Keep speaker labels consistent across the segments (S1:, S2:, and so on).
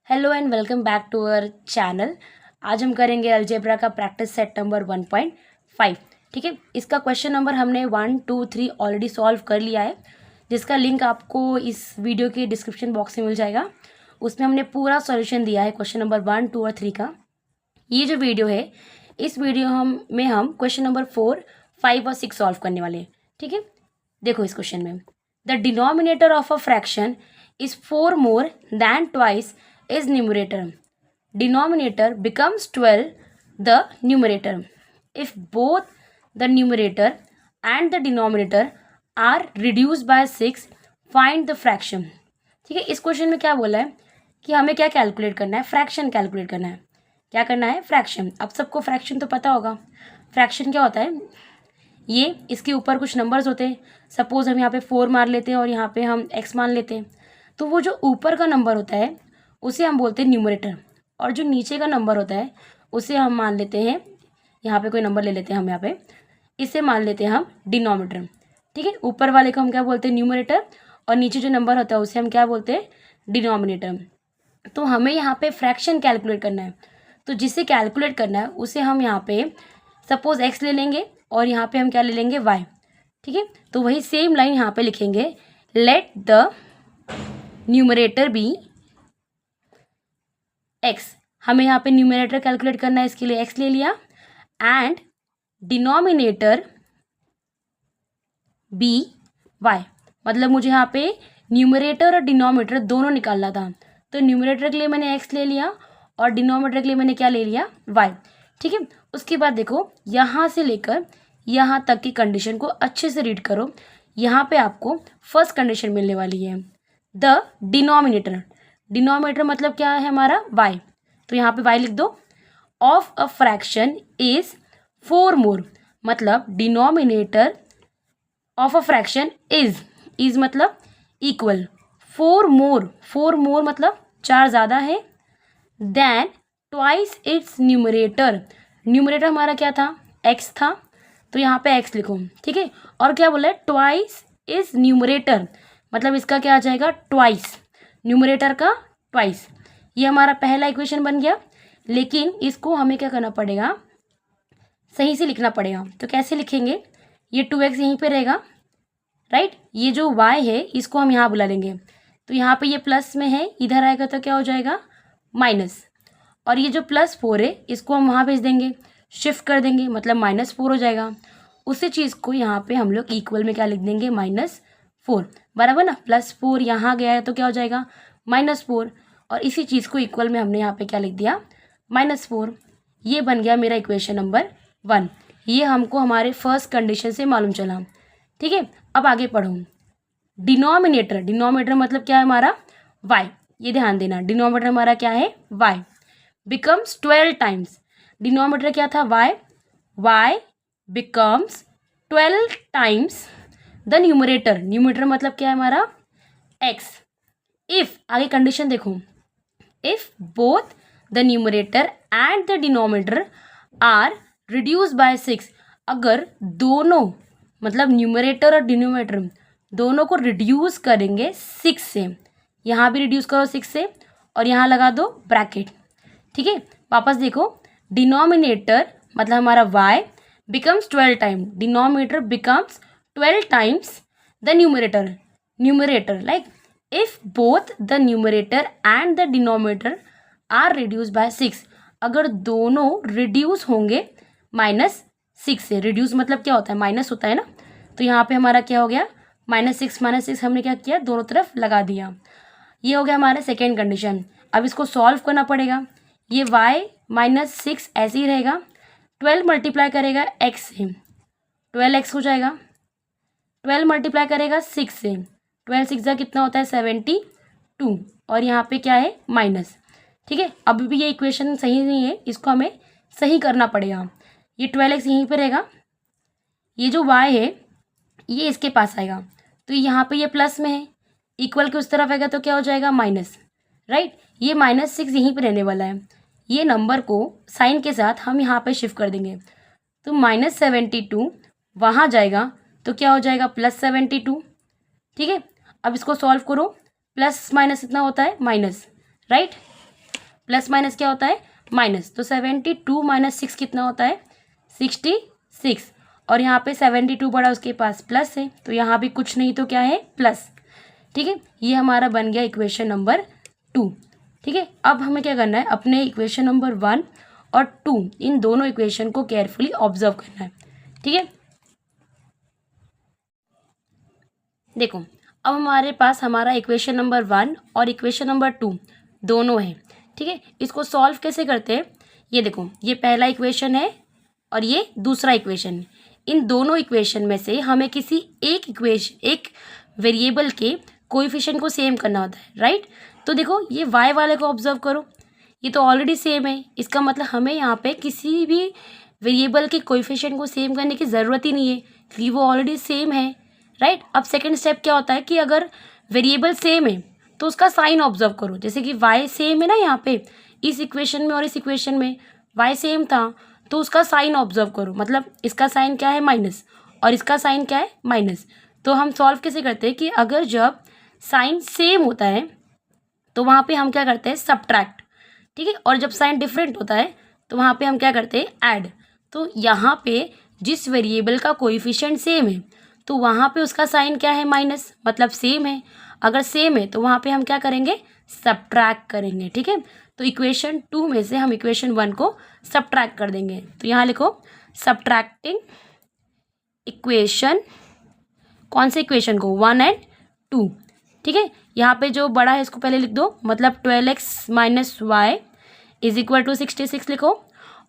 S1: Hello and welcome back to our channel. आज हम करेंगे अलजेब्रा का प्रैक्टिस सेट नंबर 1.5। ठीक है, इसका क्वेश्चन नंबर हमने 1, 2, 3 ऑलरेडी सॉल्व कर लिया है, जिसका लिंक आपको इस वीडियो के डिस्क्रिप्शन बॉक्स में मिल जाएगा। उसमें हमने पूरा सॉल्यूशन दिया है क्वेश्चन नंबर 1, 2 और 3 का। ये जो वीडियो है, इस वीडियो हम क्वेश्चन नंबर 4, 5 और 6 सॉल्व करने वाले हैं। ठीक है, देखो इस क्वेश्चन में the denominator of a fraction is 4 more than twice is numerator. Denominator becomes 12 the numerator if both the numerator and the denominator are reduced by 6. Find the fraction. ठीक है, इस क्वेश्चन में क्या बोला है कि हमें क्या कैलकुलेट करना है, फ्रैक्शन कैलकुलेट करना है। क्या करना है? फ्रैक्शन। अब सबको फ्रैक्शन तो पता होगा। फ्रैक्शन क्या होता है? ये इसके ऊपर कुछ नंबर्स होते हैं। सपोज हम यहाँ पे 4 मान लेते हैं और यहाँ पे हम x मान लेते हैं, तो वो जो ऊपर का नंबर होता है उसे हम बोलते हैं न्यूमरेटर, और जो नीचे का नंबर होता है उसे हम मान लेते हैं, यहाँ पे कोई नंबर ले लेते हैं हम, यहाँ पे इसे मान लेते हैं हम डिनोमिनेटर। ठीक है, ऊपर वाले को हम क्या बोलते हैं? न्यूमरेटर, और नीचे जो नंबर होता है उसे हम क्या बोलते हैं? डिनोमिनेटर। तो हमें यहाँ पे फ्रैक्शन कैलकुलेट करना है, तो जिसे कैलकुलेट करना है उसे हम यहाँ पे सपोज x ले लेंगे और यहाँ पे हम क्या ले लेंगे? y। ठीक है, तो वही सेम लाइन यहाँ पे लिखेंगे, let the numerator be x। हमें यहाँ पे न्यूमरेटर कैलकुलेट करना है, इसके लिए x ले लिया, एंड डिनोमिनेटर बी y। मतलब मुझे यहाँ पे न्यूमरेटर और डिनोमिनेटर दोनों निकालना था, तो न्यूमरेटर के लिए मैंने x ले लिया और डिनोमिनेटर के लिए मैंने क्या ले लिया? y। ठीक है, उसके बाद देखो यहाँ से लेकर यहाँ तक की कंडीशन को अच्छे से रीड करो। यहाँ पे आपको फर्स्ट कंडीशन मिलने वाली है, द डिनोमिनेटर। डिनोमिनेटर मतलब क्या है हमारा? y। तो यहाँ पे y लिख दो। ऑफ अ फ्रैक्शन इज 4 मोर, मतलब denominator of a fraction is मतलब इक्वल 4 मोर। 4 मोर मतलब 4 ज़्यादा है, then twice its numerator. Numerator हमारा क्या था? x था, तो यहाँ पे x लिखो। ठीक है, और क्या बोला है? ट्वाइस इज न्यूमरेटर, मतलब इसका क्या आ जाएगा? ट्वाइस। न्यूमरेटर का ट्वाइस। ये हमारा पहला इक्वेशन बन गया, लेकिन इसको हमें क्या करना पड़ेगा? सही से लिखना पड़ेगा। तो कैसे लिखेंगे? ये 2x यहीं पे रहेगा, राइट। ये जो y है इसको हम यहाँ बुला लेंगे, तो यहाँ पे ये प्लस में है, इधर आएगा तो क्या हो जाएगा? माइनस। और ये जो +4 है इसको हम वहाँ भेज देंगे, शिफ्ट कर देंगे, मतलब -4 हो जाएगा। उसी चीज़ को यहाँ पे हम लोग इक्वल में क्या लिख देंगे? -4, बराबर ना। +4 यहाँ गया है तो क्या हो जाएगा? -4, और इसी चीज़ को इक्वल में हमने यहाँ पे क्या लिख दिया? -4। ये बन गया मेरा इक्वेशन नंबर 1। ये हमको हमारे फर्स्ट कंडीशन से मालूम चला। ठीक है, अब आगे पढ़ो। डिनोमिनेटर, डिनोमिनेटर मतलब क्या है हमारा? y। ये ध्यान देना, डिनोमिनेटर हमारा क्या है? y। Becomes 12 times. डिनोमिनेटर क्या था? y। y becomes 12 times the numerator. Numerator मतलब क्या है हमारा? x। इफ, आगे कंडीशन देखो, if both the numerator and the denominator are reduce by 6। अगर दोनों, मतलब न्यूमरेटर और डिनोमिनेटर दोनों को रिड्यूस करेंगे 6 से, यहाँ भी रिड्यूस करो 6 से, और यहाँ लगा दो ब्रैकेट। ठीक है, वापस देखो, डिनोमिनेटर मतलब हमारा y becomes 12 time, denominator becomes 12 times the numerator. Numerator like if both the numerator and the denominator are reduce by 6। अगर दोनों रिड्यूस होंगे -6 से। रिड्यूस मतलब क्या होता है? माइनस होता है ना। तो यहाँ पे हमारा क्या हो गया? -6 हमने क्या किया? दोनों तरफ लगा दिया। ये हो गया हमारा सेकेंड कंडीशन। अब इसको सॉल्व करना पड़ेगा। ये y -6 ऐसे ही रहेगा, 12 मल्टीप्लाई करेगा x से, 12x हो जाएगा। 12 मल्टीप्लाई करेगा 6 से, 12 6 कितना होता है? 72, और यहाँ पे क्या है? माइनस। ठीक है, अभी भी ये इक्वेशन सही नहीं है, इसको हमें सही करना पड़ेगा। ये 12x यहीं पे रहेगा, ये जो y है ये इसके पास आएगा, तो यहाँ पे ये प्लस में है, इक्वल के उस तरफ आएगा तो क्या हो जाएगा? Minus, right. ये -6 यहीं पे रहने वाला है। ये नंबर को साइन के साथ हम यहाँ पे शिफ्ट कर देंगे, तो -72 वहाँ जाएगा तो क्या हो जाएगा? +72। ठीक है, अब इसको सॉल्व करो, प्लस माइनस इतना होता है माइनस, राइट। प्लस माइनस क्या होता है, माइनस। तो 72 माइनस 6 कितना होता है, 66। और यहाँ पे 72 बड़ा उसके पास प्लस है, तो यहाँ भी कुछ नहीं तो क्या है, प्लस। ठीक है, ये हमारा बन गया इक्वेशन नंबर 2। ठीक है, अब हमें क्या करना है, अपने इक्वेशन नंबर 1 और 2 इन दोनों इक्वेशन को केयरफुली ऑब्जर्व करना है। ठीक है, देखो अब हमारे पास हमारा इक्वेशन नंबर 1 और इक्वेशन नंबर 2 दोनों हैं। ठीक है, इसको सॉल्व कैसे करते हैं, ये देखो, ये पहला इक्वेशन है और ये दूसरा इक्वेशन है। इन दोनों इक्वेशन में से हमें किसी एक वेरिएबल के कोएफिशिएंट को सेम करना होता है, राइट। तो देखो ये y वाले को ऑब्जर्व करो, ये तो ऑलरेडी सेम है, इसका मतलब हमें यहाँ पे किसी भी वेरिएबल के कोएफिशिएंट को सेम करने की ज़रूरत ही नहीं है, क्योंकि वो ऑलरेडी सेम है, राइट। अब सेकंड स्टेप क्या होता है कि अगर वेरिएबल सेम है तो उसका साइन ऑब्जर्व करो। जैसे कि y सेम है ना, यहाँ पे इस इक्वेशन में और इस इक्वेशन में y सेम था, तो उसका साइन ऑब्जर्व करो। मतलब इसका साइन क्या है, माइनस, और इसका साइन क्या है, माइनस। तो हम सॉल्व कैसे करते हैं कि अगर जब साइन सेम होता है तो वहाँ पे हम क्या करते हैं, सब्ट्रैक्ट। ठीक है, और जब साइन डिफरेंट होता है तो वहाँ पे हम क्या करते हैं, ऐड। तो यहाँ पे जिस वेरिएबल का कोएफिशिएंट सेम है तो वहाँ पे उसका साइन क्या है, माइनस, मतलब सेम है। अगर सेम है तो वहाँ पे हम क्या करेंगे, सब्ट्रैक्ट करेंगे। ठीक है, तो इक्वेशन 2 में से हम इक्वेशन 1 को सब्ट्रैक्ट कर देंगे। तो यहाँ लिखो सब्ट्रैक्टिंग इक्वेशन, कौन से इक्वेशन को, 1 और 2। ठीक है, यहाँ पे जो बड़ा है इसको पहले लिख दो, मतलब 12x minus y is equal to 66 लिखो।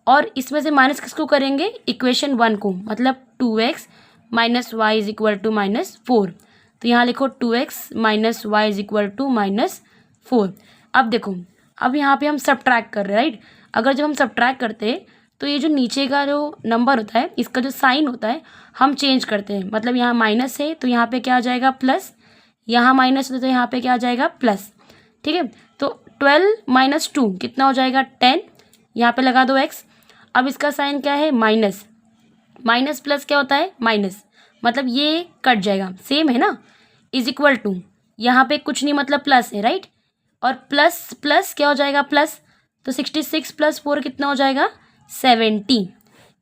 S1: और इसमें से माइनस किसको करेंगे, इक्वेशन 1 को, मतलब 2x minus y is equal to -4। तो यहाँ लिखो 2x minus y is equal to -4। अब देखो, अब यहाँ पे हम सब्ट्रैक्ट कर रहे हैं, राइट। अगर जब हम सब्ट्रैक्ट करते हैं तो ये जो नीचे का जो नंबर होता है, इसका जो साइन होता है हम चेंज करते हैं। मतलब यहाँ माइनस है तो यहाँ पे क्या आ जाएगा, प्लस। यहाँ माइनस है तो यहाँ पे क्या आ जाएगा, प्लस। ठीक है, तो 12 माइनस 2 कितना हो जाएगा, 10। यहाँ पे लगा दो x। अब इसका साइन क्या है, माइनस। माइनस प्लस क्या होता है, माइनस, मतलब ये कट जाएगा, सेम है ना। इज इक्वल टू, यहाँ पे कुछ नहीं, मतलब प्लस है, राइट। और प्लस प्लस क्या हो जाएगा, प्लस। तो 66 प्लस 4 कितना हो जाएगा, 70।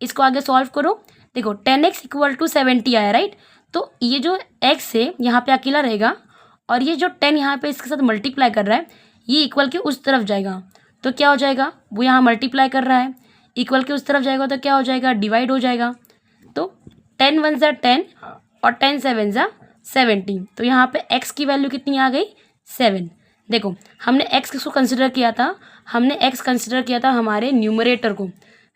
S1: इसको आगे सॉल्व करो, देखो 10x इक्वल टू 70 आया, राइट। तो ये जो x है यहाँ पे अकेला रहेगा, और ये जो 10 यहाँ पे इसके साथ मल्टीप्लाई कर रहा है, ये इक्वल के उस तरफ जाएगा तो क्या हो जाएगा, वो यहाँ मल्टीप्लाई कर रहा है, इक्वल के उस तरफ जाएगा तो क्या हो जाएगा, डिवाइड हो जाएगा। तो 10 1 ज़ा 10 और 10 7 ज़ा 17। तो यहाँ पे x की वैल्यू कितनी आ गई, 7। देखो हमने x किसको कंसिडर किया था, हमने x कंसिडर किया था हमारे न्यूमरेटर को,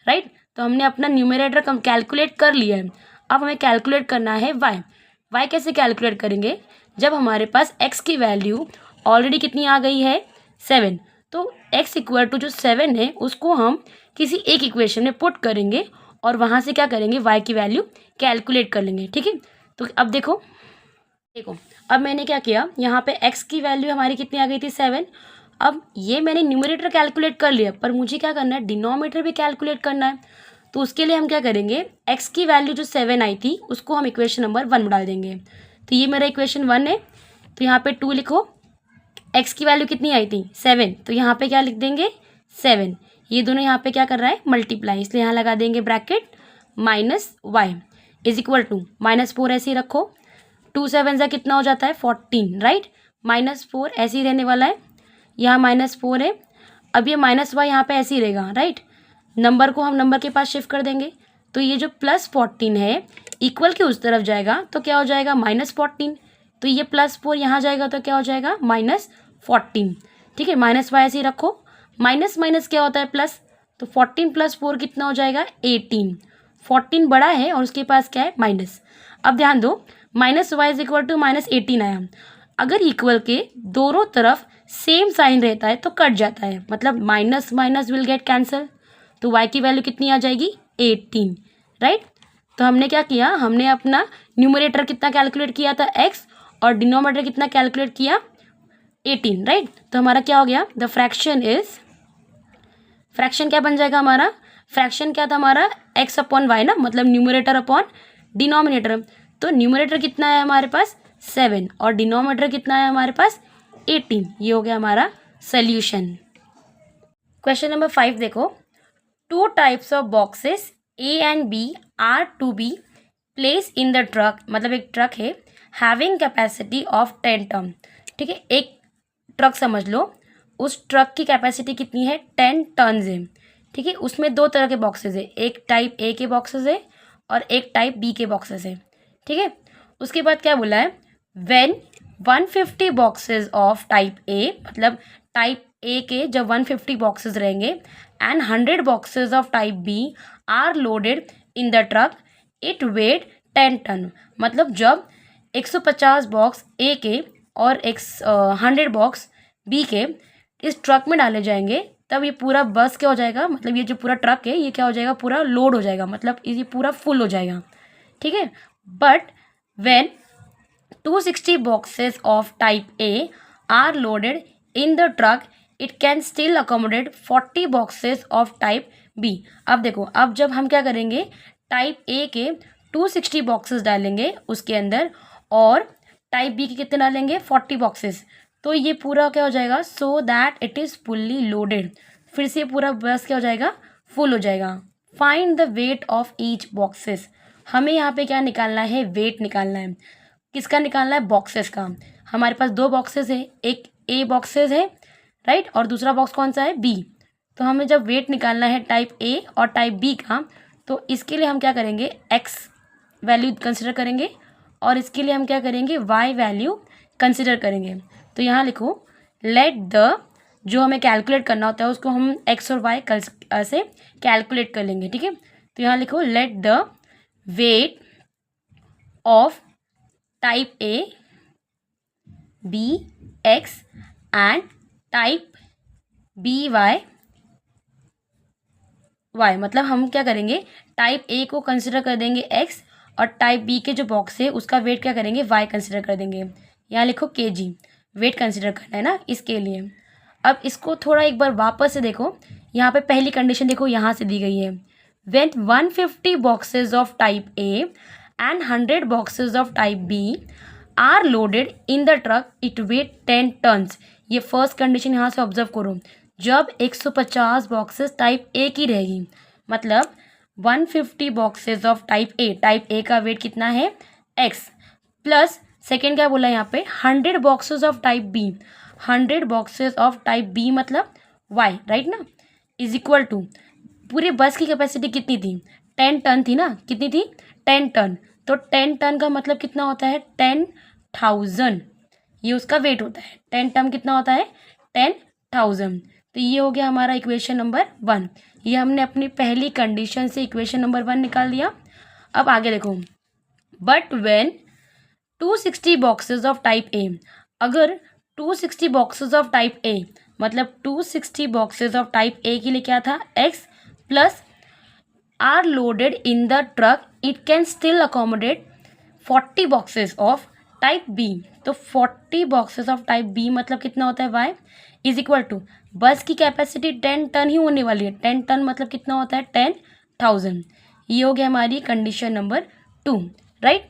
S1: राइट। तो हमने अपना न्यूमरेटर कैलकुलेट कर लिया है। अब हमें कैलकुलेट करना है y कैसे कैलकुलेट करेंगे, जब हमारे पास x की वैल्यू ऑलरेडी कितनी आ गई है, 7। तो x इक्वल टू जो 7 है उसको हम किसी एक इक्वेशन में पुट करेंगे और वहाँ से क्या करेंगे, y की वैल्यू कैलकुलेट कर लेंगे। ठीक है, तो अब देखो अब मैंने क्या किया, यहाँ पे x की वैल्यू हमारी कितनी आ गई थी, 7। अब ये मैंने न्यूमरेटर कैलकुलेट कर लिया, पर मुझे क्या करना है, डिनोमिनेटर भी कैलकुलेट करना है। तो उसके लिए हम क्या करेंगे, x की वैल्यू जो 7 आई थी उसको हम इक्वेशन नंबर 1 में डाल देंगे। तो ये मेरा इक्वेशन 1 है, तो यहाँ पे 2 लिखो। x की वैल्यू कितनी आई थी, 7, तो यहाँ पे क्या लिख देंगे, 7। ये दोनों यहाँ पे क्या कर रहा है, मल्टीप्लाई, इसलिए यहाँ लगा देंगे bracket minus y is equal to -4 ऐसे ही रखो। 2 7 ज़ा कितना हो जाता है, 14, राइट। -4 ऐसे ही रहने वाला है, यहाँ -4 है। अब ये माइनस वाई यहाँ पे ऐसे ही रहेगा, राइट। नंबर को हम नंबर के पास शिफ्ट कर देंगे, तो ये जो +14 है इक्वल के उस तरफ जाएगा तो क्या हो जाएगा, -14। तो ये +4 यहाँ जाएगा तो क्या हो जाएगा, -14। ठीक है, माइनस वाई ऐसे ही रखो। माइनस माइनस क्या होता है, प्लस। तो 14 + 4 कितना हो जाएगा, 18। 14 बड़ा है और उसके पास क्या है, माइनस। अब ध्यान दो, -y इज इक्वल टू -18 आया। अगर इक्वल के दोनों तरफ सेम साइन रहता है तो कट जाता है, मतलब minus minus will get cancel. तो y की वैल्यू कितनी आ जाएगी, 18, राइट। तो हमने क्या किया, हमने अपना न्यूमरेटर कितना कैलकुलेट किया था, x, और डिनोमिनेटर कितना कैलकुलेट किया, 18, राइट। तो हमारा क्या हो गया, द फ्रैक्शन क्या बन जाएगा हमारा, फ्रैक्शन क्या था हमारा, x अपॉन वाई ना, मतलब न्यूमरेटर अपॉन डिनोमिनेटर। तो न्यूमरेटर कितना है हमारे पास, 7, और डिनोमिनेटर कितना है हमारे पास, 18। ये हो गया हमारा सोल्यूशन। क्वेश्चन नंबर 5 देखो, 2 types of boxes A and B are to be place in the truck, मतलब एक ट्रक है हैविंग कैपेसिटी ऑफ 10 टन। ठीक है, एक ट्रक समझ लो, उस ट्रक की कैपेसिटी कितनी है, 10 टन है। ठीक है, उसमें दो तरह के बॉक्सेस है, एक टाइप ए के बॉक्सेस है और एक टाइप बी के बॉक्सेस है। ठीक है, उसके बाद क्या बोला है, when 150 boxes of type A, मतलब टाइप ए के जब 150 बॉक्सेस रहेंगे and 100 boxes of type B are loaded in the truck, it weight 10 ton. मतलब जब 150 बॉक्स ए के और 100 बॉक्स बी के इस ट्रक में डाले जाएंगे, तब ये पूरा बस क्या हो जाएगा, मतलब ये जो पूरा ट्रक है ये क्या हो जाएगा, पूरा लोड हो जाएगा, मतलब ये पूरा फुल हो जाएगा। ठीक है, but when 260 boxes of type A are loaded in the truck, it can still accommodate 40 boxes of type B। अब देखो, अब जब हम क्या करेंगे, टाइप A के 260 बॉक्सेस डालेंगे उसके अंदर और टाइप B के कितने डालेंगे, 40 बॉक्सेस, तो ये पूरा क्या हो जाएगा, so that it is fully loaded. फिर से पूरा बस क्या हो जाएगा, फुल हो जाएगा। Find the weight of each boxes, हमें यहाँ पे क्या निकालना है, वेट निकालना है। किसका निकालना है, बॉक्सेस का। हमारे पास दो बॉक्सेस है, एक ए बॉक्सेस है राइट, और दूसरा बॉक्स कौन सा है, बी। तो हमें जब वेट निकालना है टाइप ए और टाइप बी का, तो इसके लिए हम क्या करेंगे, एक्स वैल्यू कंसिडर करेंगे और इसके लिए हम क्या करेंगे, वाई वैल्यू कंसिडर करेंगे। तो यहाँ लिखो, लेट द, जो हमें कैलकुलेट करना होता है उसको हम एक्स और वाई से कैलकुलेट कर लेंगे। ठीक है, तो यहाँ लिखो, let the weight of type A be x and type B y y, मतलब हम क्या करेंगे, टाइप ए को कंसिडर कर देंगे एक्स और टाइप बी के जो बॉक्स है उसका वेट क्या करेंगे, वाई कंसिडर कर देंगे। यहाँ लिखो केजी, वेट कंसिडर करना है ना इसके लिए। अब इसको थोड़ा एक बार वापस से देखो, यहाँ पे पहली कंडीशन देखो यहाँ से दी गई है, when 150 boxes of type A and 100 boxes of type B are loaded in the truck, it weight 10 tons. ये फर्स्ट कंडीशन यहाँ से ऑब्जर्व करो, जब 150 बॉक्सेस टाइप ए की रहेगी, मतलब 150 बॉक्सेस ऑफ टाइप ए का वेट कितना है, एक्स, प्लस सेकेंड क्या बोला यहाँ पे, 100 boxes of type B, 100 boxes of type B मतलब वाई, राइट ना, इज इक्वल टू, पूरे बस की कैपेसिटी कितनी थी, 10 टन थी ना, कितनी थी, 10 टन। तो 10 टन का मतलब कितना होता है, 10,000, ये उसका वेट होता है। 10 टन कितना होता है, 10,000। तो ये हो गया हमारा इक्वेशन नंबर 1। ये हमने अपनी पहली कंडीशन से इक्वेशन नंबर 1 निकाल दिया। अब आगे देखो, but when 260 boxes of type ए, अगर 260 बॉक्सेस ऑफ टाइप ए, मतलब 260 बॉक्सेस ऑफ टाइप ए के लिए क्या था, x, plus are loaded in the truck, it can still accommodate 40 boxes of type B. तो 40 बॉक्सेस ऑफ टाइप बी मतलब कितना होता है, वाई इज इक्वल टू, बस की कैपेसिटी 10 टन ही होने वाली है, 10 टन मतलब कितना होता है, 10,000। ये हो गया हमारी कंडीशन नंबर 2, राइट।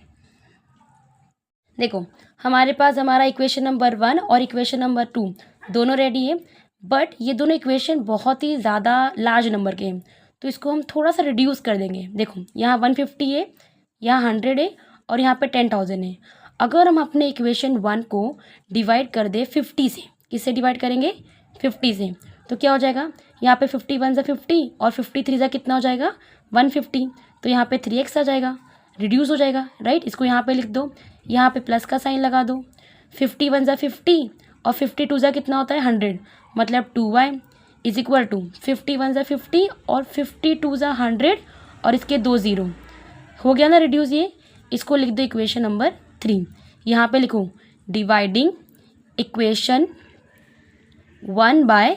S1: देखो, हमारे पास हमारा इक्वेशन नंबर 1 और इक्वेशन नंबर 2 दोनों रेडी है, बट ये दोनों इक्वेशन बहुत ही ज़्यादा लार्ज नंबर के हैं, तो इसको हम थोड़ा सा रिड्यूस कर देंगे। देखो, यहाँ 150 है, यहाँ 100 है और यहाँ पे 10,000 है। अगर हम अपने इक्वेशन 1 को डिवाइड कर दे 50 से, किससे डिवाइड करेंगे, 50 से, तो क्या हो जाएगा, यहाँ पे 51 ज़ा 50 और 53 ज़ा कितना हो जाएगा, 150। तो यहाँ पे 3x आ जाएगा, रिड्यूस हो जाएगा, राइट। इसको यहाँ पे लिख दो, यहाँ पे प्लस का साइन लगा दो, 51 ज़ा 50 और 52 ज़ा कितना होता है, 100, मतलब 2y इज इक्वल टू 51 ज़ा 50 और 52 ज़ा 100 और इसके 2 0 हो गया ना रिड्यूस। ये इसको लिख दो इक्वेशन नंबर 3। यहाँ पे लिखो, डिवाइडिंग इक्वेशन 1 बाय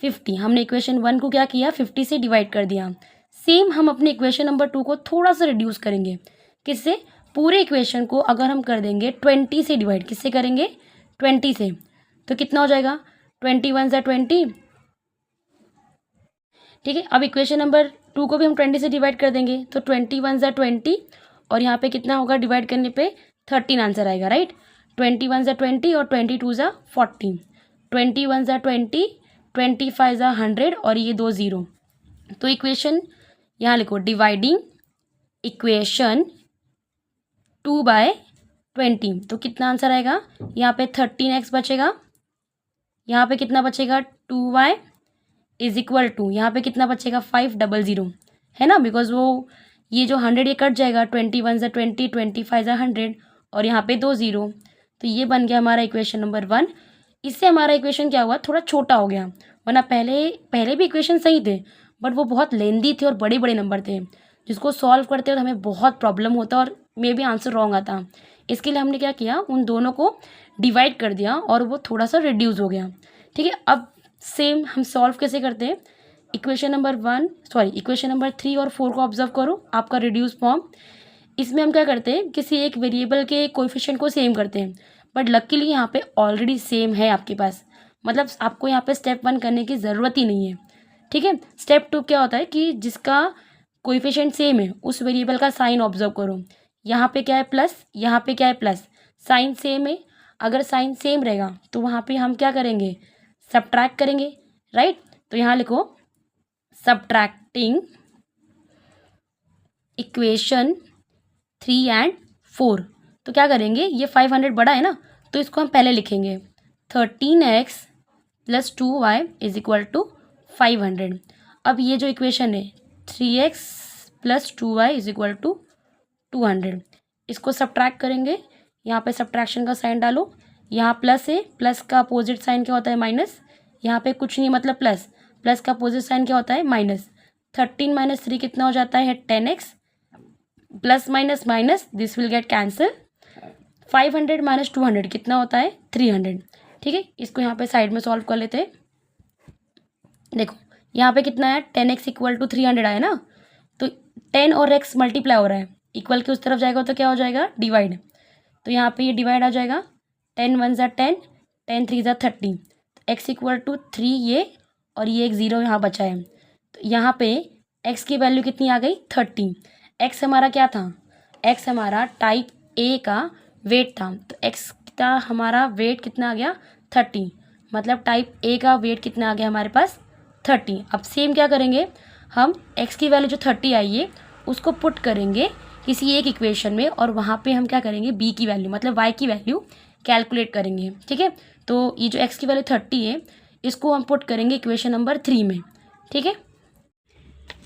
S1: 50, हमने इक्वेशन 1 को क्या किया, 50 से डिवाइड कर दिया। सेम हम अपने इक्वेशन नंबर 2 को थोड़ा सा रिड्यूस करेंगे, किससे, पूरे इक्वेशन को अगर हम कर देंगे 20 से डिवाइड, किससे करेंगे, 20 से, तो कितना हो जाएगा, 21 ज़ा 20, ठीक है। अब इक्वेशन नंबर 2 को भी हम 20 से डिवाइड कर देंगे, तो 21 ज़ा 20 और यहाँ पे कितना होगा, डिवाइड करने पे 13 आंसर आएगा, राइट। 21 ज़ा 20 और 22 ज़ा 40, 21 ज़ा 20, 25 ज़ा 100 और ये 2 0। तो इक्वेशन यहाँ लिखो, डिवाइडिंग इक्वेशन 2/20। तो कितना आंसर आएगा यहाँ पे? 13x बचेगा। यहाँ पे कितना बचेगा? 2y इज इक्वल टू, यहाँ पे कितना बचेगा? 500 है ना, बिकॉज वो ये जो 100 ये कट जाएगा, 21 ज़ा 20, 25 ज़ा 100 और यहाँ पे 2 0। तो ये बन गया हमारा इक्वेशन नंबर 1। इससे हमारा इक्वेशन क्या हुआ? थोड़ा छोटा हो गया, वरना पहले भी इक्वेशन सही थे बट वो बहुत लेंदी थे और बड़े बड़े नंबर थे, जिसको सॉल्व करते वक्त हमें बहुत प्रॉब्लम होता और मे बी आंसर रॉन्ग आता। इसके लिए हमने क्या किया, उन दोनों को डिवाइड कर दिया और वो थोड़ा सा रिड्यूस हो गया। ठीक है, अब सेम हम सॉल्व कैसे करते हैं? इक्वेशन नंबर 3 और 4 को ऑब्जर्व करो, आपका रिड्यूस फॉर्म। इसमें हम क्या करते हैं, किसी एक वेरिएबल के कोएफिशिएंट को सेम करते हैं, बट लकीली यहाँ पे ऑलरेडी सेम है आपके पास, मतलब आपको यहाँ पे स्टेप 1 करने की ज़रूरत ही नहीं है। ठीक है, स्टेप 2 क्या होता है कि जिसका कोएफिशिएंट सेम है उस वेरिएबल का साइन ऑब्जर्व करो। यहाँ पे क्या है? प्लस, यहाँ पे क्या है? प्लस। साइन सेम है, अगर साइन सेम रहेगा तो वहाँ पे हम क्या करेंगे? सब्ट्रैक्ट करेंगे, राइट। तो यहाँ लिखो, सब्ट्रैक्टिंग इक्वेशन 3 एंड 4। तो क्या करेंगे, ये 500 बड़ा है ना, तो इसको हम पहले लिखेंगे 13x plus 2y is equal to 500। अब ये जो इक्वेशन है 3x plus 2y is equal to 200, इसको सब्ट्रैक्ट करेंगे। यहाँ पे सब्ट्रैक्शन का साइन डालो, यहाँ प्लस है, प्लस का अपोजिट साइन क्या होता है? माइनस। यहाँ पे कुछ नहीं मतलब प्लस, प्लस का अपोजिट साइन क्या होता है? माइनस। 13 माइनस 3 कितना हो जाता है? 10x। Plus minus minus this will get cancel. 500 minus 200 कितना होता है? 300। ठीक है, इसको यहाँ पे साइड में सॉल्व कर लेते हैं। देखो यहाँ पे कितना है? 10x इक्वल टू 300 आया ना, तो 10 और x मल्टीप्लाई हो रहा है, इक्वल के उस तरफ जाएगा तो क्या हो जाएगा? डिवाइड। तो यहाँ पे ये डिवाइड आ जाएगा, 10 1 ज़ा 10, 10 3 ज़ा 30, तो x इक्वल टू 3 ये, और ये एक 0 यहाँ बचा है। तो यहाँ पे x की वैल्यू कितनी आ गई? 30। x हमारा क्या था? x हमारा टाइप A का वेट था, तो x का हमारा वेट कितना आ गया? 30, मतलब टाइप A का वेट कितना आ गया हमारे पास? 30। अब सेम क्या करेंगे, हम x की वैल्यू जो 30 आई है उसको पुट करेंगे किसी एक इक्वेशन में, और वहाँ पे हम क्या करेंगे? b की वैल्यू मतलब y की वैल्यू कैलकुलेट करेंगे। ठीक है, तो ये जो x की वैल्यू 30 है इसको हम पुट करेंगे इक्वेशन नंबर 3 में। ठीक है,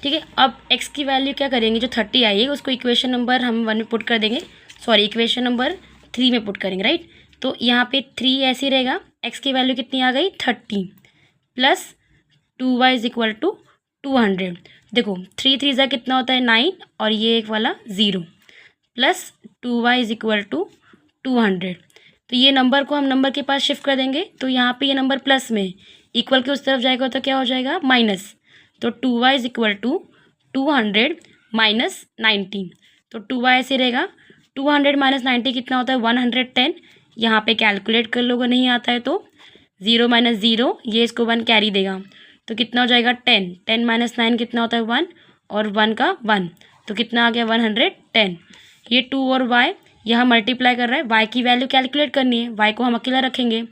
S1: ठीक है, अब x की वैल्यू क्या करेंगे? जो 30 आई है उसको इक्वेशन नंबर हम 1 में पुट कर देंगे, सॉरी इक्वेशन नंबर 3 में पुट करेंगे, राइट। तो यहाँ पे 3 ऐसे रहेगा, x की वैल्यू कितनी आ गई? 30 plus 2y is equal to 200। देखो 3 3 ज़ा कितना होता है? 9, और ये एक वाला 0, plus 2y is equal to 200। तो ये नंबर को हम नंबर के पास शिफ्ट कर देंगे, तो यहाँ पे ये नंबर प्लस में, इक्वल के उस तरफ जाएगा तो क्या हो जाएगा? माइनस। तो 2y is equal to 200 minus 90, तो 2y ऐसे रहेगा। 200 माइनस 90 कितना होता है? 110। यहाँ पे कैलकुलेट कर लोगे, नहीं आता है तो 0 माइनस 0, ये इसको 1 कैरी देगा, तो कितना हो जाएगा? 10। 10 माइनस 9 कितना होता है? 1, और 1 का 1, तो कितना आ गया? 110। ये 2 और y यहाँ मल्टीप्लाई कर रहा है, y की वैल्यू कैलकुलेट करनी है, y को हम अकेला रखेंगे,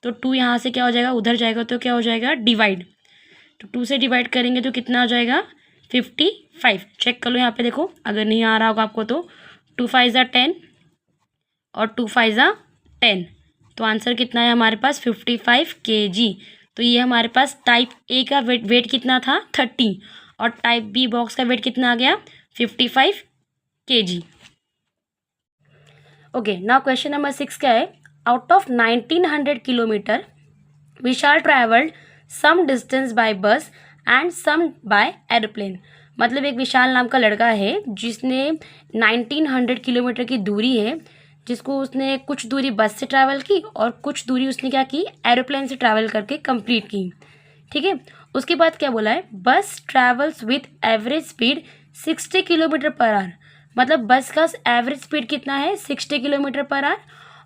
S1: तो 2 यहाँ से क्या हो जाएगा? उधर जाएगा तो क्या हो जाएगा? डिवाइड। तो 2 से डिवाइड करेंगे तो कितना आ जाएगा? 55। चेक कर लो यहाँ पे, देखो अगर नहीं आ रहा होगा आपको तो 2 5 ज़ा 10 और 2 5 ज़ा 10, तो आंसर कितना है हमारे पास? 55 kg। तो ये हमारे पास टाइप A का वेट कितना था? 30, और टाइप B बॉक्स का वेट कितना आ गया? 55 kg। Okay, now question number 6 क्या है? Out of 1900 kilometre Vishal travelled some distance by bus and some by aeroplane. मतलब एक विशाल नाम का लड़का है जिसने 1900 किलोमीटर की दूरी है, जिसको उसने कुछ दूरी बस से ट्रैवल की और कुछ दूरी उसने क्या की? एरोप्लेन से ट्रैवल करके कंप्लीट की। ठीक है, उसके बाद क्या बोला है? बस travels with average speed 60 kilometre per our. मतलब बस का एवरेज स्पीड कितना है? 60 किलोमीटर पर आवर,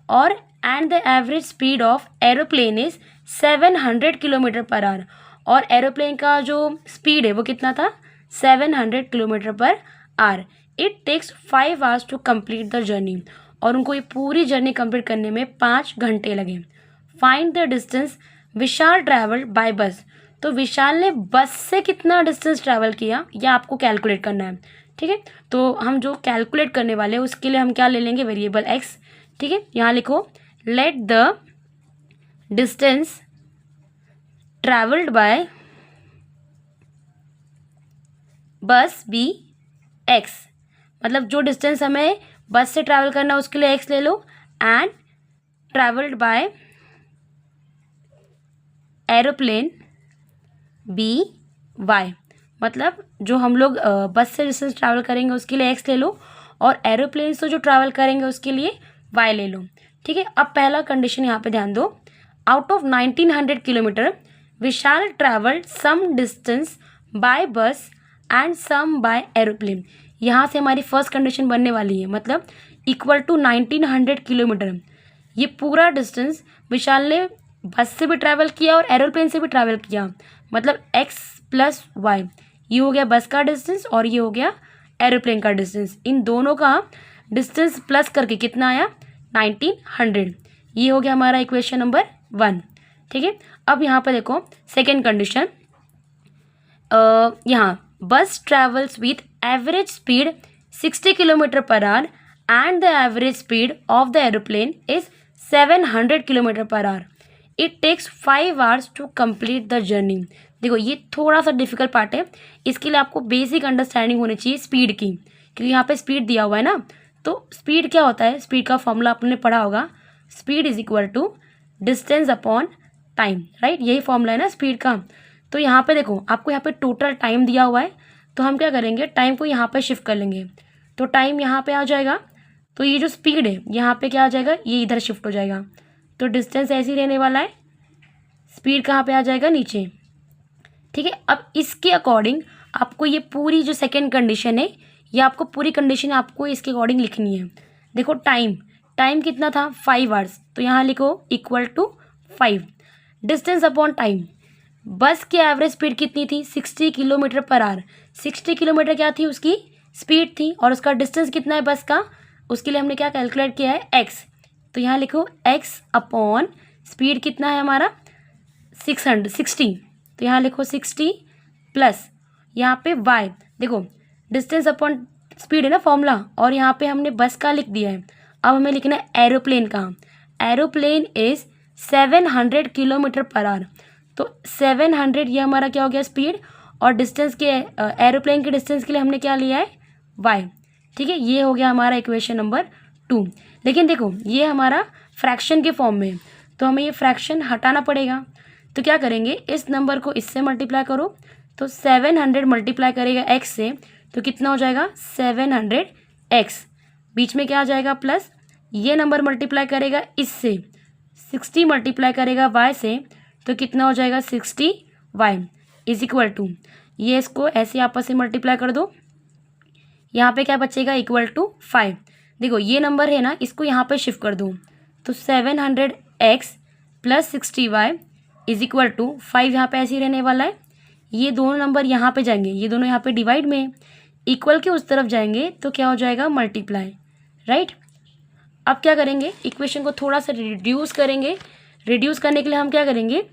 S1: और and the average speed of aeroplane is 700 kilometre per our, और एरोप्लेन का जो स्पीड है वो कितना था? 700 kilometre per hour. It takes 5 hours to complete the journey, और उनको ये पूरी जर्नी कंप्लीट करने में 5 घंटे लगे। Find the distance Vishal travelled bye बस। तो विशाल ने बस से कितना डिस्टेंस ट्रैवल किया यह आपको कैलकुलेट करना है। ठीक है, तो हम जो कैलकुलेट करने वाले हैं उसके लिए हम क्या ले लेंगे, वेरिएबल एक्स। ठीक है, यहाँ लिखो let the distance travelled bye बस बी एक्स, मतलब जो डिस्टेंस हमें बस से ट्रैवल करना है उसके लिए एक्स ले लो, and travelled by aeroplane B Y, मतलब जो हम लोग बस से डिस्टेंस ट्रैवल करेंगे उसके लिए एक्स ले लो, और एरोप्लेन से जो ट्रैवल करेंगे उसके लिए वाई ले लो। ठीक है, अब पहला कंडीशन यहाँ पे ध्यान दो, out of 1900 kilometre Vishal travelled some distance by bus and some by aeroplane. यहाँ से हमारी फर्स्ट कंडीशन बनने वाली है, मतलब इक्वल टू 1900 किलोमीटर। ये पूरा डिस्टेंस विशाल ने बस से भी ट्रैवल किया और एरोप्लेन से भी ट्रैवल किया, मतलब x प्लस वाई, ये हो गया बस का डिस्टेंस और ये हो गया एरोप्लेन का डिस्टेंस। इन दोनों का डिस्टेंस प्लस करके कितना आया, 1900। ये हो गया हमारा इक्वेशन नंबर 1। ठीक है, अब यहाँ पर देखो सेकेंड कंडीशन, यहाँ bus travels with average speed 60 kilometre per hour and the average speed of the aeroplane is 700 kilometre per hour. It takes 5 hours to complete the journey. देखो ये थोड़ा सा डिफिकल्ट पार्ट है, इसके लिए आपको बेसिक अंडरस्टैंडिंग होनी चाहिए स्पीड की, क्योंकि यहाँ पे स्पीड दिया हुआ है ना। तो स्पीड क्या होता है, स्पीड का फॉर्मूला आपने पढ़ा होगा, speed is equal to distance upon time, right, यही फॉर्मूला है ना स्पीड का। तो यहाँ पे देखो आपको यहाँ पे टोटल टाइम दिया हुआ है, तो हम क्या करेंगे, टाइम को यहाँ पे शिफ्ट कर लेंगे, तो टाइम यहाँ पे आ जाएगा, तो ये जो स्पीड है यहाँ पे क्या आ जाएगा, ये इधर शिफ्ट हो जाएगा, तो डिस्टेंस ऐसे ही रहने वाला है, स्पीड कहाँ पे आ जाएगा, नीचे। ठीक है, अब इसके अकॉर्डिंग आपको ये पूरी जो सेकेंड कंडीशन है, ये आपको पूरी कंडीशन आपको इसके अकॉर्डिंग लिखनी है। देखो टाइम कितना था, 5 आवर्स, तो यहाँ लिखो equal to 5, distance upon time, bus की एवरेज स्पीड कितनी थी, 60 किलोमीटर पर आवर। 60 किलोमीटर क्या थी, उसकी स्पीड थी, और उसका डिस्टेंस कितना है बस का, उसके लिए हमने क्या कैलकुलेट किया है, एक्स। तो यहाँ लिखो एक्स अपॉन स्पीड कितना है हमारा 60, तो यहाँ लिखो 60 प्लस यहाँ पे वाई, देखो डिस्टेंस अपॉन स्पीड है ना फॉर्मूला, और यहाँ पे हमने बस का लिख दिया है। अब हमें लिखना है एरोप्लेन का, aeroplane is 700 kilometre per our, तो 700 ये हमारा क्या हो गया स्पीड, और डिस्टेंस के एरोप्लेन के डिस्टेंस के लिए हमने क्या लिया है, वाई। ठीक है, ये हो गया हमारा इक्वेशन नंबर 2। लेकिन देखो ये हमारा फ्रैक्शन के फॉर्म में, तो हमें ये फ्रैक्शन हटाना पड़ेगा, तो क्या करेंगे, इस नंबर को इससे मल्टीप्लाई करो, तो 700 मल्टीप्लाई करेगा एक्स से, तो कितना हो जाएगा 700x, बीच में क्या आ जाएगा प्लस, ये नंबर मल्टीप्लाई करेगा इससे, 60 मल्टीप्लाई करेगा y से, तो कितना हो जाएगा 60y इज इक्वल टू, ये इसको ऐसे आपस से मल्टीप्लाई कर दो, यहाँ पे क्या बचेगा इक्वल टू 5। देखो ये नंबर है ना, इसको यहाँ पे शिफ्ट कर दो, तो 700x plus 60y is equal to 5, यहाँ पे ऐसे ही रहने वाला है। ये दोनों नंबर यहाँ पे जाएंगे, ये दोनों यहाँ पे डिवाइड में, इक्वल के उस तरफ जाएंगे तो क्या हो जाएगा मल्टीप्लाई, राइट। अब क्या करेंगे, इक्वेशन को थोड़ा सा रिड्यूस करेंगे। रिड्यूस करने के लिए हम क्या करेंगे,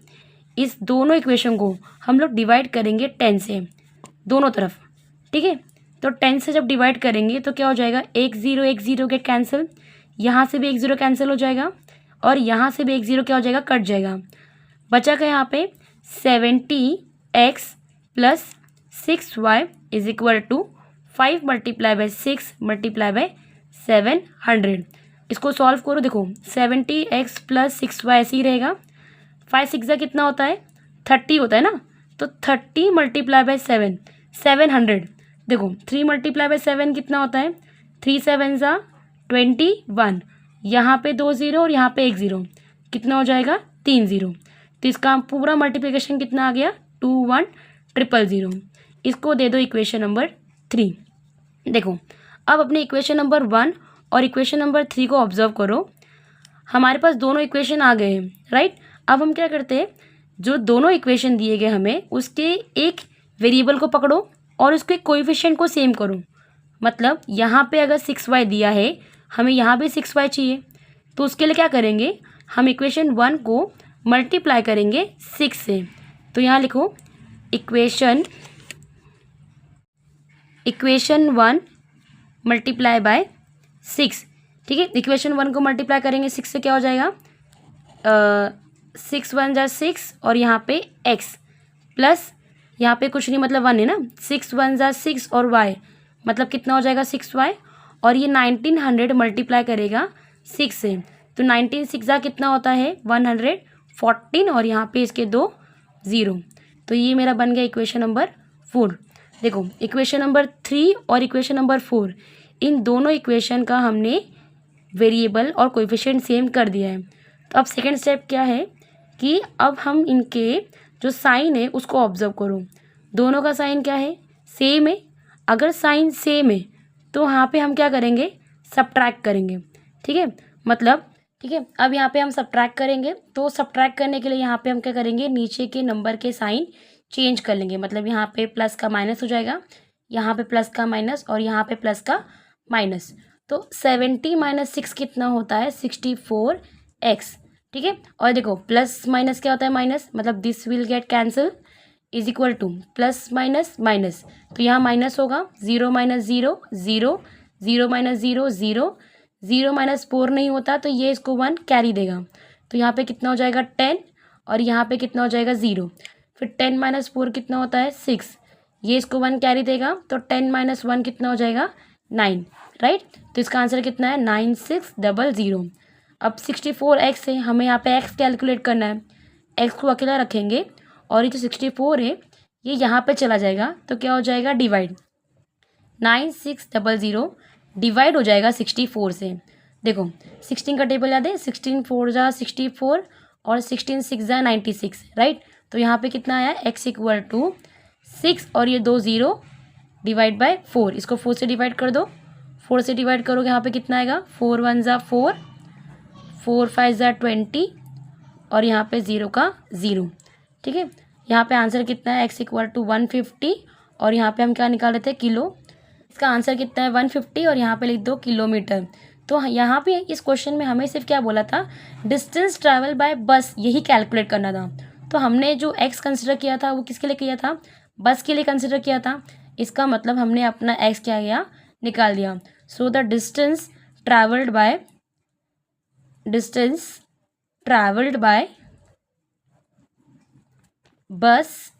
S1: इस दोनों इक्वेशन को हम लोग डिवाइड करेंगे 10 से दोनों तरफ। ठीक है, तो 10 से जब डिवाइड करेंगे तो क्या हो जाएगा, 1 0 गेट कैंसिल, यहाँ से भी 1 0 कैंसिल हो जाएगा, और यहाँ से भी 1 0 क्या हो जाएगा, कट जाएगा। बचा क्या यहाँ पे 70x plus 6y is equal to 5 multiply by 6 multiply by 700। इसको सॉल्व करो, देखो 70x प्लस 6y ऐसे ही रहेगा, 5 6 कितना होता है 30 होता है ना, तो 30 मल्टीप्लाई बाई 7 700। देखो 3 मल्टीप्लाई बाई 7 कितना होता है, 3 7 21, यहाँ पे 2 0 और यहाँ पे 1 0, कितना हो जाएगा 3 0। तो इसका पूरा मल्टीप्लिकेशन कितना आ गया 2 1 000। इसको दे दो इक्वेशन नंबर 3। देखो अब अपने इक्वेशन नंबर 1 और इक्वेशन नंबर 3 को ऑब्जर्व करो, हमारे पास दोनों इक्वेशन आ गए हैं, राइट। अब हम क्या करते हैं, जो दोनों इक्वेशन दिए गए हमें, उसके एक वेरिएबल को पकड़ो और उसके कोएफिशिएंट को सेम करो। मतलब यहाँ पे अगर 6y दिया है, हमें यहाँ भी 6y चाहिए, तो उसके लिए क्या करेंगे, हम इक्वेशन 1 को मल्टीप्लाई करेंगे 6 से, तो यहाँ लिखो इक्वेशन 1 मल्टीप्लाई बाय 6, ठीक है। इक्वेशन 1 को मल्टीप्लाई करेंगे 6 से, क्या हो जाएगा 6 1 जा 6 और यहाँ पे x प्लस यहाँ पे कुछ नहीं मतलब 1 है ना, 6 1 जा 6 और y मतलब कितना हो जाएगा 6y, और ये 1900 मल्टीप्लाई करेगा 6 से, तो 19 6 जा कितना होता है 114 और यहाँ पे इसके 2 0, तो ये मेरा बन गया इक्वेशन नंबर 4। देखो इक्वेशन नंबर 3 और इक्वेशन नंबर 4, इन दोनों इक्वेशन का हमने वेरिएबल और कोएफिशिएंट सेम कर दिया है। तो अब सेकंड स्टेप क्या है कि अब हम इनके जो साइन है उसको ऑब्जर्व करो, दोनों का साइन क्या है सेम है। अगर साइन सेम है तो यहाँ पे हम क्या करेंगे सब्ट्रैक्ट करेंगे, ठीक है, मतलब ठीक है। अब यहाँ पे हम सब्ट्रैक्ट करेंगे, तो सब्ट्रैक्ट करने के लिए यहाँ पे हम क्या करेंगे नीचे के नंबर के साइन चेंज कर लेंगे, मतलब यहाँ पे प्लस का माइनस हो जाएगा, यहाँ पे प्लस का माइनस और यहाँ पे प्लस का माइनस, तो 70 - 6 कितना होता है 64x, ठीक है। और देखो प्लस माइनस क्या होता है माइनस, मतलब this will get cancel is equal two plus minus minus, तो यहाँ माइनस होगा 0 - 0 0 0 - 0 0 0 - 4 नहीं होता तो ये इसको 1 कैरी देगा, तो यहाँ पे कितना हो जाएगा 10 और यहाँ पे कितना हो जाएगा 0, फिर 10 - 4 कितना होता है 6, ये इसको 1 कैरी देगा, तो 10 - 1 कितना हो जाएगा 9, राइट। तो इसका आंसर कितना है 9600। अब 64x है, हमें यहाँ पे x कैलकुलेट करना है, x को अकेला रखेंगे और ये जो 64 है ये यहाँ पे चला जाएगा, तो क्या हो जाएगा डिवाइड 9600 डिवाइड हो जाएगा 64 से। देखो 16 का टेबल याद है, 16 4 जा 64 और 16 6 जा 96, राइट। तो यहाँ पे कितना आया x इक्वल टू 6 और ये 2 0 डिवाइड बाय 4, इसको 4 से डिवाइड कर दो, 4 से डिवाइड करोगे यहाँ पे कितना आएगा 4 1 जा 4 4 5 जा 20 और यहाँ पे 0 का 0, ठीक है। यहाँ पे आंसर कितना है x इक्वल टू 150 और यहाँ पे हम क्या निकाल रहे थे किलो, इसका आंसर कितना है 150 और यहाँ पे लिख दो किलोमीटर। तो यहाँ पे इस क्वेश्चन में हमें सिर्फ क्या बोला था डिस्टेंस ट्रैवल बाय बस, यही कैलकुलेट करना था। तो हमने जो x कंसिडर किया था वो किसके लिए किया था बस के लिए कंसिडर किया था, इसका मतलब हमने अपना x क्या किया निकाल दिया। So the distance travelled bye बस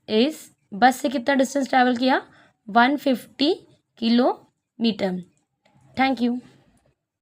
S1: से कितना डिस्टेंस ट्रैवल किया 150 किलोमीटर। Thank you.